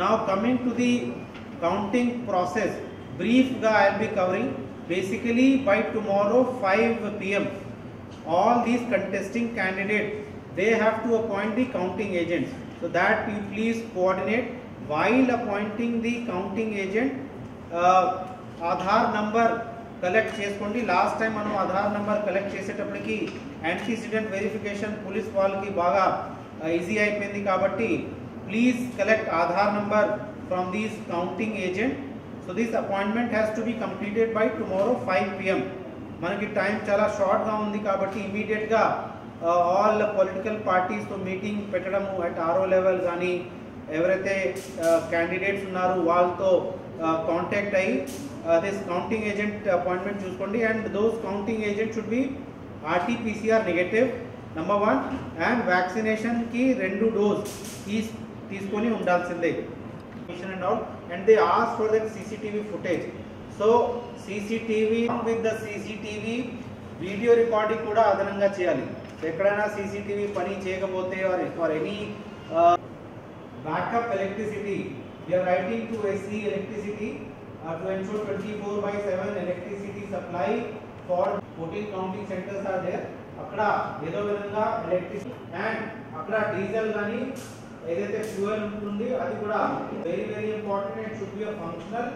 Now coming to the counting process, brief ga I will be covering. Basically by tomorrow 5 p.m. all these contesting candidates, they have to appoint the counting agents. So that you please coordinate. While appointing the counting agent, Aadhaar number collect చేసుకోండి. Last time మనం Aadhaar number collect చేసేటప్పటికి antecedent verification police వాళ్ళకి బాగా easy అయిపోయింది కాబట్టి please collect Aadhaar number from these counting agent. So this appointment has to be completed by tomorrow 5 p.m. మనకి time చాలా షార్ట్గా ఉంది కాబట్టి ఇమీడియట్గా ఆల్ పొలిటికల్ పార్టీస్తో మీటింగ్ పెట్టడము అట్ ఆర్ఓ లెవెల్ కానీ ఎవరైతే క్యాండిడేట్స్ ఉన్నారో వాళ్ళతో కాంటాక్ట్ అయ్యి దిస్ కౌంటింగ్ ఏజెంట్ అపాయింట్మెంట్ చూసుకోండి. And those counting agent should be RT-PCR negative number 1 and వ్యాక్సినేషన్కి 2 డోస్ తీసుకొని ఉండాల్సిందే. And they ask for that CCTV footage. So CCTV with the CCTV video recording kuda adananga cheyali. Ekkadana CCTV pani cheyakapothe or any backup electricity, we are writing to SC Electricity to ensure 24/7 electricity supply for 14 counting centers are there. Akkada edo vidhanga electricity and akkada diesel gani ఏదైతే fuel ఉంటుంది అది కూడా very important. It should be a functional.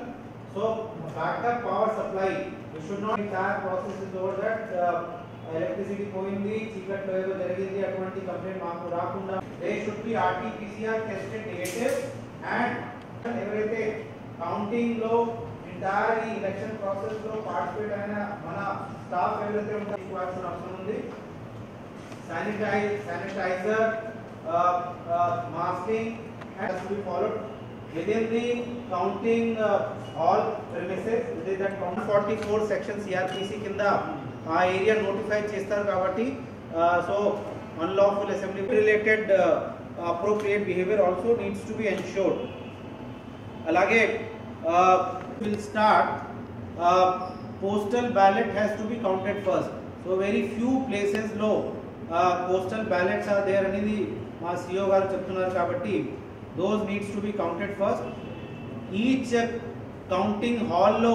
So backup power supply we should not entire process is over that electricity పోయింది చీకట్లో ఏదో జరిగింది అటువంటి complaint మాకు రాకుండా they should be RT-PCR tested negative. And ఎవరైతే కౌంటింగ్ లో ఎంటైర్ ఈ ఎలక్షన్ ప్రాసెస్ లో పార్టిసిపేట్ అయిన మన స్టాఫ్ ఎవరైతే ఉంటారో తీసుకోవాల్సిన అవసరం ఉంది. Sanitizer masking has to be followed within the counting all premises. It is that 144 section CRPC kinda aa area notify chestaru kabatti so unlawful assembly related appropriate behavior also needs to be ensured. Alage will start postal ballot has to be counted first. So very few places lo postal ballots are there anedi మా CO గారు చెప్తున్నారు కాబట్టి those needs to be counted first. Each counting హాల్లో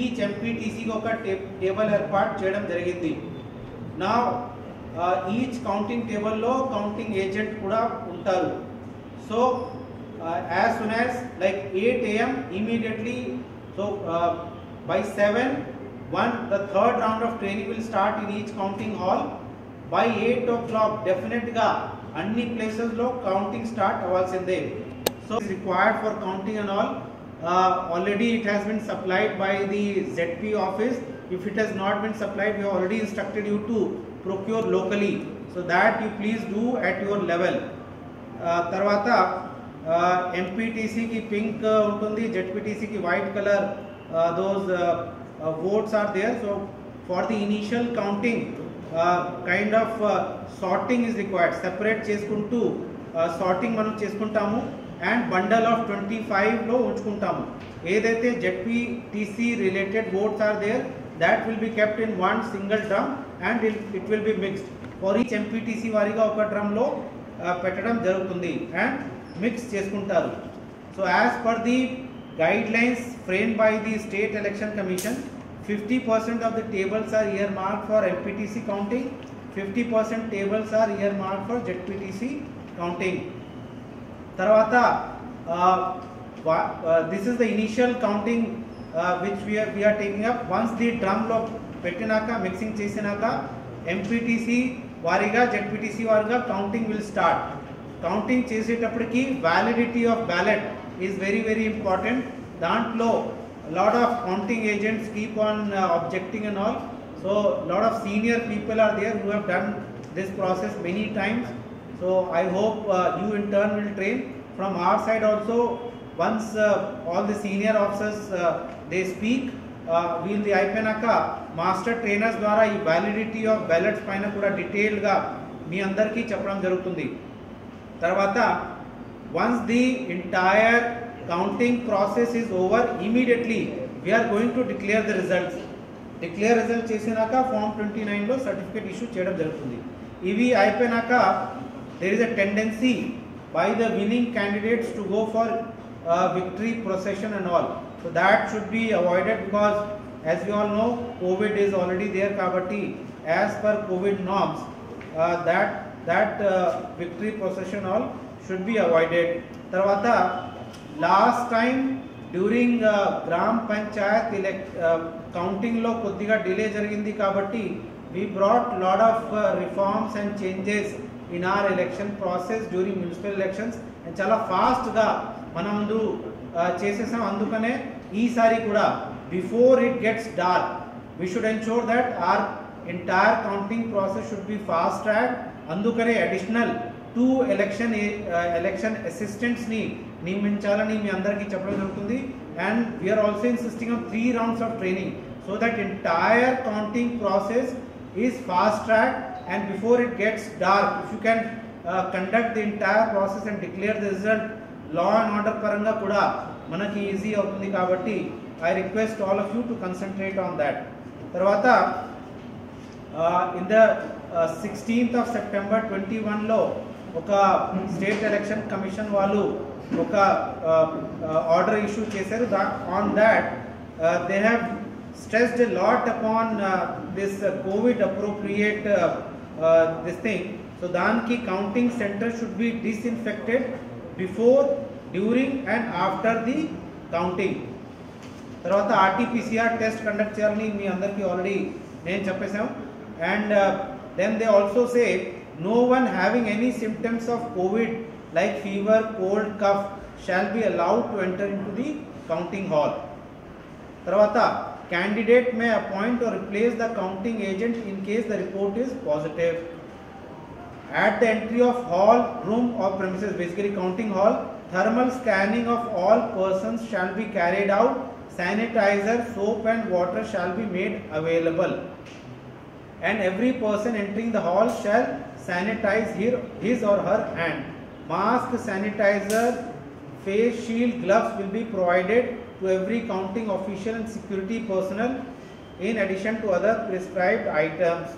each ఎంపీటీసీకి ఒక table ఏర్పాటు చేయడం జరిగింది. నా ఈచ్ కౌంటింగ్ టేబుల్లో కౌంటింగ్ ఏజెంట్ కూడా ఉంటారు. So as soon as like 8 AM immediately, so by 7 the third round of training will start in each counting hall. By 8 o'clock definite గా అన్ని ప్లేసెస్ లో కౌంటింగ్ స్టార్ట్ అవ్వాల్సిందే. So is required for counting and all. Already it has been supplied by the ZP office. If it has not been supplied we already instructed you to procure locally. So that you please do at your level. తర్వాత ఎంపీటీసీకి pink ఉంటుంది, జెడ్పీటీసీకి white colour those votes are there. So for the initial counting kind of sorting is required. Separate చేసుకుంటూ sorting మనం చేసుకుంటాము and bundle of 25 లో ఉంచుకుంటాము. ఏదైతే ZPTC related votes are there, that will be kept in one single drum and it will be mixed. For each MPTC వారిగా ఒక drum లో పెట్టడం జరుగుతుంది and mix చేసుకుంటారు. So as per the guidelines framed by the State Election Commission, 50% of the tables are earmarked for MPTC counting, 50% tables are earmarked for ZPTC counting. Tarvata this is the initial counting which we are taking up. Once the drum lo pettinaka mixing chesinaka MPTC variga ZPTC variga counting will start. Counting చేసేటప్పటికి validity of ballot is very important. Dantlo lot of counting agents keep on objecting and all. So lot of senior people are there who have done this process many times. So I hope you in turn will train. From our side also, once all the senior officers they speak, we will the అయిపోయినాక master trainers ద్వారా ఈ validity of ballots పైన కూడా డీటెయిల్గా మీ అందరికీ చెప్పడం జరుగుతుంది. తర్వాత once the entire counting process is over, immediately we are going to declare the results. Declare results చేసినాక form 29 లో సర్టిఫికేట్ ఇష్యూ చేయడం జరుగుతుంది. ఇవి అయిపోయినాక there is a tendency by the winning candidates to go for victory procession and all. So that should be avoided, because as we all know, COVID is already there. Kabatti, as per COVID norms, that victory procession all should be avoided. Tarvata, last time during Gram Panchayat counting lo koddiga delay jarigindi kabatti, we brought lot of reforms and changes in our election process during municipal elections, and chala fast ga manandu chesesam. Andukane ee sari kuda before it gets dark, we should ensure that our entire counting process should be fast tracked. Andukane additional 2 election assistants ni నియమించాలని మీ అందరికీ చెప్పడం జరుగుతుంది. And we are also insisting on 3 rounds of training, so that entire counting process is fast tracked, and before it gets dark, if you can conduct the entire process and declare the result, law and order paranga kuda manaki easy avutundi. Kabatti I request all of you to concentrate on that. Tarvata in the 16th of September 21 lo oka state election commission వాళ్ళు ఒక order issue చేశారు. On that they have stressed a lot upon this COVID appropriate this thing. So danki counting center should be disinfected before, during and after the counting. తర్వాత RT-PCR test conduct చేయాలని మీ అందరికీ already నేను చెప్పేశాం. And then they also say no one having any symptoms of COVID like fever, cold, cough shall be allowed to enter into the counting hall. Tarvata, candidate may appoint or replace the counting agent in case the report is positive. At the entry of hall, room or premises, basically counting hall, thermal scanning of all persons shall be carried out. Sanitizer, soap and water shall be made available. And every person entering the hall shall sanitize his or her hand. Mask, sanitizer, face shield, gloves will be provided to every counting official and security personnel, in addition to other prescribed items.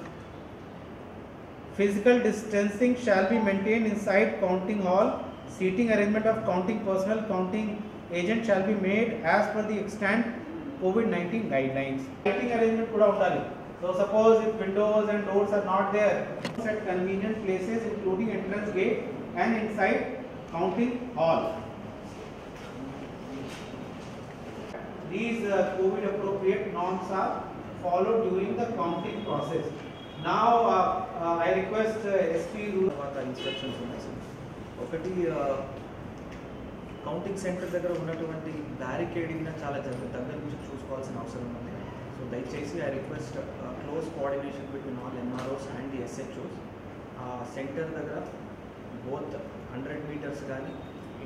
Physical distancing shall be maintained inside counting hall. Seating arrangement of counting personnel, counting agent shall be made as per the extant COVID-19 guidelines. Lighting arrangement kuda undali. So suppose if windows and doors are not there, at convenient places including entrance gate and inside counting hall. These COVID appropriate norms are followed during the counting process. Now I request SP instructions ఉన్నాయి sir. ఒకటి counting centre దగ్గర ఉన్నటువంటి barricading చాలా దగ్గర నుంచి చూసుకోవాల్సిన అవసరం ఉంది. సో దయచేసి I request close coordination between all MROs and the SHOs. Centre దగ్గర బోత్ 100 meters కానీ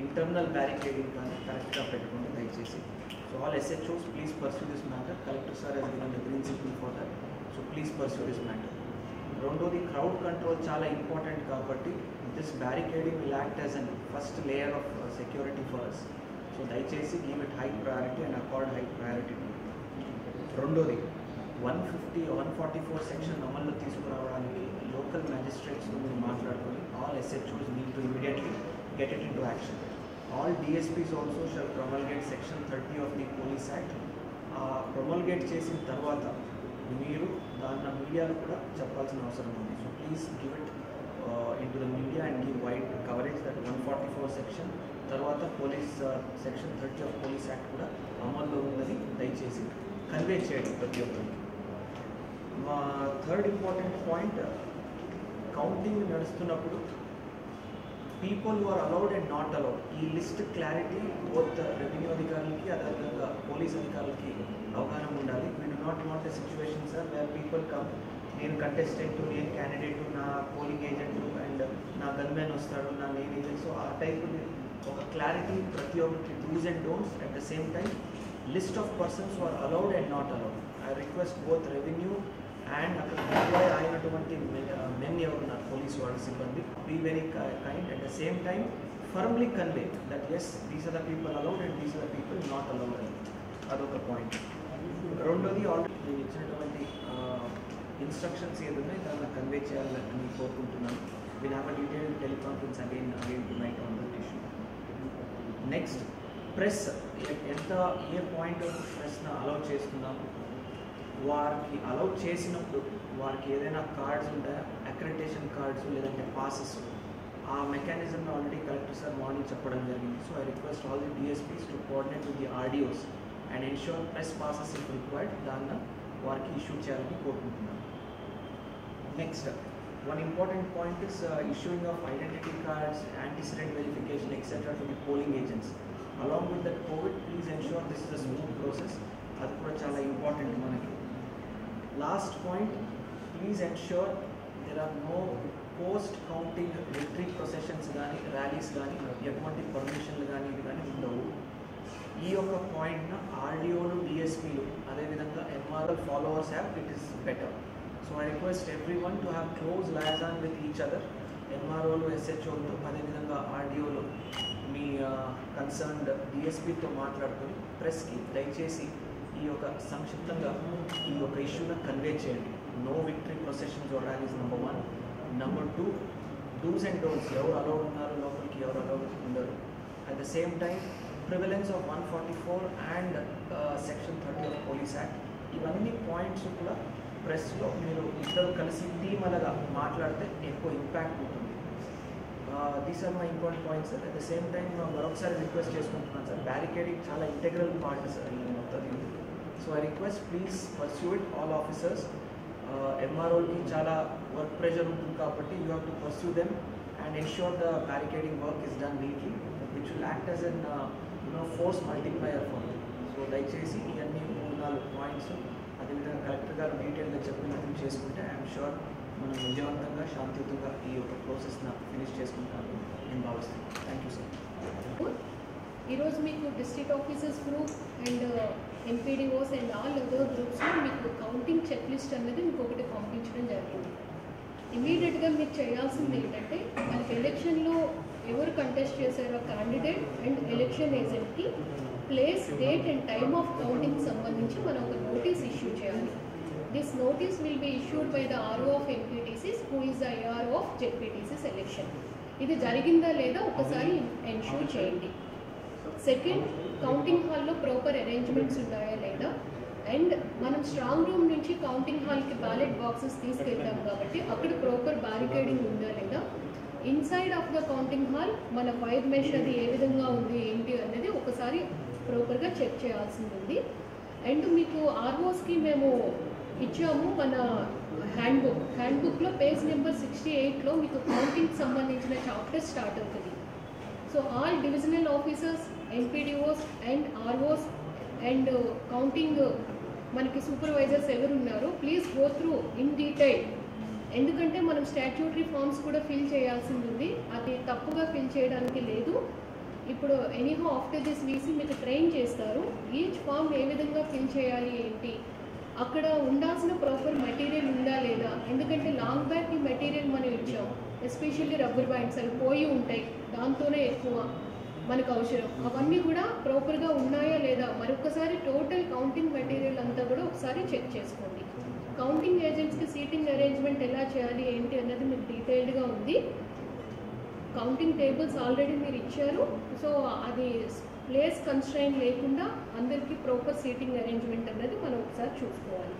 ఇంటర్నల్ బ్యారికేడింగ్ కానీ కరెక్ట్గా పెట్టుకోండి దయచేసి. So all SHOs please pursue this matter. Collector sir has given the green signal for that. So please pursue this matter. రెండోది crowd control చాలా important కాబట్టి this barricading will act as an first layer of security for us. So దయచేసి give it high priority and accord high priority. రెండోది 144 section అమల్లో తీసుకురావడానికి local మ్యాజిస్ట్రేట్స్తో మీరు మాట్లాడుకొని all SHOs need to immediately get it into action. All DSPs also shall promulgate section 30 of the Police Act. Promulgate చేసిన తర్వాత మీరు దాన్ని మీడియాలో కూడా చెప్పాల్సిన అవసరం ఉంది. So please give it into the media and give wide coverage that 144 section తర్వాత police section 30 of police act కూడా అమల్లో ఉందని దయచేసి కన్వే చేయడం ప్రతి ఒక్కరికి. మా థర్డ్ ఇంపార్టెంట్ పాయింట్, కౌంటింగ్ నడుస్తున్నప్పుడు people who are allowed and not allowed ఈ లిస్ట్ క్లారిటీ బోత్ రెవెన్యూ అధికారులకి అదేవిధంగా పోలీస్ అధికారులకి అవగాహన ఉండాలి. We do not want a situation sir where people come, నేను కంటెస్టెంట్, నేను క్యాండిడేట్, నా పోలింగ్ ఏజెంట్ అండ్ నా గన్మెన్ వస్తాడు, నా నేను ఏజెంట్. సో ఆ టైప్ ఒక క్లారిటీ ప్రతి ఒక్కరికి dos and don'ts. At the same time list of persons who are allowed and not allowed. I request both revenue and అక్కడ ఎంప్లాయ్ అయినటువంటి మెన్ ఎవరున్నారు పోలీస్ వాళ్ళ సిబ్బంది, be very kind. At the same time firmly convey that yes these are the people allowed and these are the people not allowed అని. అదొక point. రెండోది already నేను ఇచ్చినటువంటి ఇన్స్ట్రక్షన్స్ ఏదున్నాయి దాన్ని కన్వే చేయాలని కోరుకుంటున్నాను. Will have a detailed teleconference again tonight on that issue. Next press ఎంత ఏ point ప్రెస్ను allow చేస్తున్నాము, వారికి అలౌ చేసినప్పుడు వారికి ఏదైనా కార్డ్స్ ఉంటాయా, అక్రెడిటేషన్ కార్డ్స్ లేదంటే పాసెస్, ఆ మెకానిజంలో ఆల్రెడీ కలెక్టర్ సార్ మార్నింగ్ చెప్పడం జరిగింది. So I request all the DSPs to coordinate with the RDOs and ensure press passes if required దాన్ని వారికి ఇష్యూ చేయాలని కోరుకుంటున్నాను. Next one important point is issuing of identity cards, antecedent verification, etc. to the polling agents. Along with that COVID, please ensure this is a smooth process. Adi kuda chala important manaki. Last point, please ensure there are no post counting victory processions gaani, rallies gaani, eటువంటి పర్మిషన్లు కానీ ఇవి కానీ ఉండవు. ఈ యొక్క పాయింట్ను ఆర్డీఓలు, డిఎస్పీలు అదేవిధంగా MRL followers have, it is better. So I request everyone to have close liaison with each other. MROలు, SHOలు అదేవిధంగా ఆర్డీఓలు మీ కన్సర్న్డ్ డిఎస్పీతో మాట్లాడుకొని ప్రెస్కి దయచేసి ఈ యొక్క సంక్షిప్తంగా ఈ యొక్క ఇష్యూను కన్వే చేయండి. No victory processions or rallies number 1. Number 2, dos and don'ts, ఎవరు అలౌడ్ ఉన్నారు లోపలికి, ఎవరు అలౌడ్ ఉండరు. At the same time prevalence of 144 and section 30 of police act, ఇవన్నీ పాయింట్స్ కూడా ప్రెస్లో మీరు ఇద్దరు కలిసి టీమ్ అలాగా మాట్లాడితే ఎక్కువ ఇంపాక్ట్ ఉంటుంది. These are my important points sir. At the same time మరొకసారి రిక్వెస్ట్ చేసుకుంటున్నాను సార్, బ్యారికేడింగ్ చాలా ఇంటెగ్రల్ పార్ట్ సార్ ఈ మొత్తం. So I request please pursue it all officers. ఎంఆర్ఓకి చాలా వర్క్ ప్రెషర్ ఉంటుంది కాబట్టి you have to pursue them and ensure the barricading work is done neatly, which will act as an force multiplier for them. So దయచేసి ఇవన్నీ 3-4 points అదేవిధంగా collector గారు డీటెయిల్గా చెప్పినట్టు చేసుకుంటే ఐఎమ్ షూర్ మనం విజయవంతంగా శాంతియుతంగా ఈ యొక్క ప్రాసెస్ని ఫినిష్ చేసుకుంటామని నేను భావిస్తున్నాను. Thank you sir. ఈరోజు మీకు district officers group and MPDOs and all other గ్రూప్స్లో మీకు కౌంటింగ్ చెక్ లిస్ట్ అనేది మీకు ఒకటి పంపించడం జరిగింది. ఇమీడియట్గా మీరు చేయాల్సింది ఏంటంటే మనకి ఎలక్షన్లో ఎవరు కంటెస్ట్ చేశారో క్యాండిడేట్ అండ్ ఎలక్షన్ ఏజెంట్కి place, date and time of counting సంబంధించి మనం ఒక నోటీస్ ఇష్యూ చేయాలి. This notice will be issued by the RO of MPTCs who is the ARO of ZPTCs election. ఇది జరిగిందా లేదా ఒకసారి ఎన్ష్యూర్ చేయండి. సెకండ్, కౌంటింగ్ హాల్లో ప్రాపర్ అరేంజ్మెంట్స్ ఉన్నాయా లేదా, అండ్ మనం స్ట్రాంగ్ రూమ్ నుంచి కౌంటింగ్ హాల్కి బ్యాలెట్ బాక్సెస్ తీసుకెళ్తాం కాబట్టి అక్కడ ప్రాపర్ బ్యారికేడింగ్ ఉందా లేదా, inside of the counting hall మన ఫైర్ మెష్ అది ఏ విధంగా ఉంది ఏంటి అనేది ఒకసారి ప్రాపర్గా చెక్ చేయాల్సింది ఉంది. అండ్ మీకు ఆర్ఓస్కి మేము ఇచ్చాము మన హ్యాండ్బుక్లో పేజ్ నెంబర్ 68లో మీకు కౌంటింగ్కి సంబంధించిన చాప్టర్ స్టార్ట్ అవుతుంది. So all divisional officers, MPDOs and ROs and counting మనకి సూపర్వైజర్స్ ఎవరు ఉన్నారో please go through in detail. ఎందుకంటే మనం స్టాట్యూటరీ ఫామ్స్ కూడా ఫిల్ చేయాల్సింది ఉంది, అది తప్పుగా ఫిల్ చేయడానికి లేదు. ఇప్పుడు ఎనీహో ఆఫ్టర్ దిస్ వీసీ మీకు ట్రైన్ చేస్తారు, ఈచ్ ఫామ్ ఏ విధంగా ఫిల్ చేయాలి ఏంటి, అక్కడ ఉండాల్సిన ప్రాపర్ మెటీరియల్ ఉందా లేదా. ఎందుకంటే లాంగ్ బ్యాక్ ఈ మెటీరియల్ మనం ఇచ్చాం, ఎస్పెషల్లీ రబ్బర్ బ్యాండ్స్ అవి పోయి ఉంటాయి, దాంతోనే ఎక్కువ మనకు అవసరం. అవన్నీ కూడా ప్రాపర్గా ఉన్నాయా లేదా మరొకసారి టోటల్ కౌంటింగ్ మెటీరియల్ అంతా కూడా ఒకసారి చెక్ చేసుకోండి. కౌంటింగ్ ఏజెంట్స్కి సీటింగ్ అరేంజ్మెంట్ ఎలా చేయాలి ఏంటి అన్నది మీకు డీటెయిల్డ్గా ఉంది. కౌంటింగ్ టేబుల్స్ ఆల్రెడీ మీరు ఇచ్చారు, సో అది ప్లేస్ కన్స్ట్రైన్ లేకుండా అందరికీ ప్రాపర్ సీటింగ్ అరేంజ్మెంట్ అన్నది మనం ఒకసారి చూసుకోవాలి.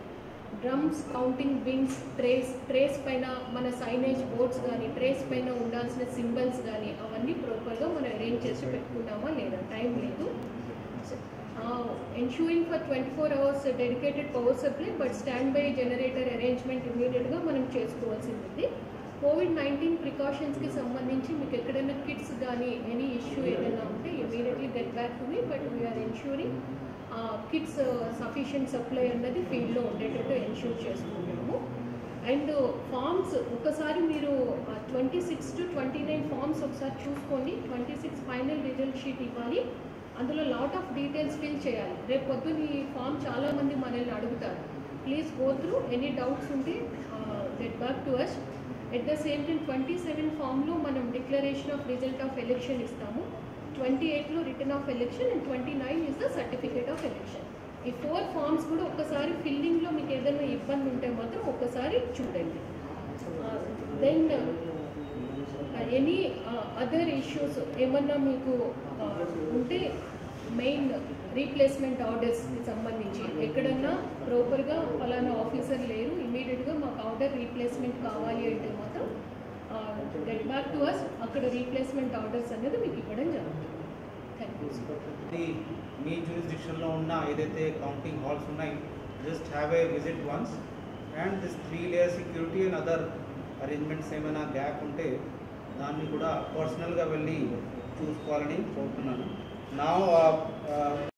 డ్రమ్స్, కౌంటింగ్ బిన్స్, ట్రేస్ పైన మన సైనేజ్ బోర్డ్స్ కానీ ట్రేస్ పైన ఉండాల్సిన సింబల్స్ కానీ అవన్నీ ప్రాపర్గా మనం అరేంజ్ చేసి పెట్టుకున్నామా లేదా, టైం లేదు. ensuring for 24 hours dedicated power supply but standby generator arrangement ఇమీడియట్గా మనం చేసుకోవాల్సింది ఉంది. కోవిడ్-19 ప్రికాషన్స్కి సంబంధించి మీకు ఎక్కడైనా కిట్స్ కానీ ఎనీ ఇష్యూ ఏదైనా ఉంటే immediately get back to me, but we're ensuring kits sufficient supply అన్నది ఫీల్డ్లో ఉండేటట్టు ఎన్ష్యూర్ చేసుకుంటాము. అండ్ ఫామ్స్ ఒకసారి మీరు 26 to 29 ఫామ్స్ ఒకసారి చూసుకోండి. 26 ఫైనల్ రిజల్ట్ షీట్ ఇవ్వాలి, అందులో లాట్ ఆఫ్ డీటెయిల్స్ ఫిల్ చేయాలి. రేపు పొద్దున్న ఈ ఫామ్ చాలామంది మనల్ని అడుగుతారు. Please go through, any doubts ఉంటే get back to us. At the same time 27 ఫామ్లో మనం declaration of result of election ఇస్తాము, 28లో return of election and 29 is the certificate of election. ఈ 4 ఫామ్స్ కూడా ఒక్కసారి ఫిల్లింగ్లో మీకు ఏదైనా ఇబ్బంది ఉంటే మాత్రం ఒక్కసారి చూడండి. దెన్ ఎనీ అదర్ ఇష్యూస్ ఏమన్నా మీకు ఉంటే మెయిన్ రీప్లేస్మెంట్ ఆర్డర్స్కి సంబంధించి ఎక్కడన్నా ప్రాపర్గా ఫలానా ఆఫీసర్ లేరు, ఇమీడియట్గా మాకు ఆర్డర్ రీప్లేస్మెంట్ కావాలి అంటే మాత్రం గెట్ బ్యాక్ టు అస్, అక్కడ రీప్లేస్మెంట్ ఆర్డర్స్ అనేది మీకు ఇవ్వడం జరుగుతుంది. Thank you. మీ జ్యూరిస్డిక్షన్లో ఉన్న ఏదైతే కౌంటింగ్ హాల్స్ ఉన్నాయి, just have a visit once and this 3 layer security and other arrangements ఏమైనా గ్యాప్ ఉంటే దాన్ని కూడా పర్సనల్గా వెళ్ళి చూసుకోవాలని కోరుతున్నాను. నా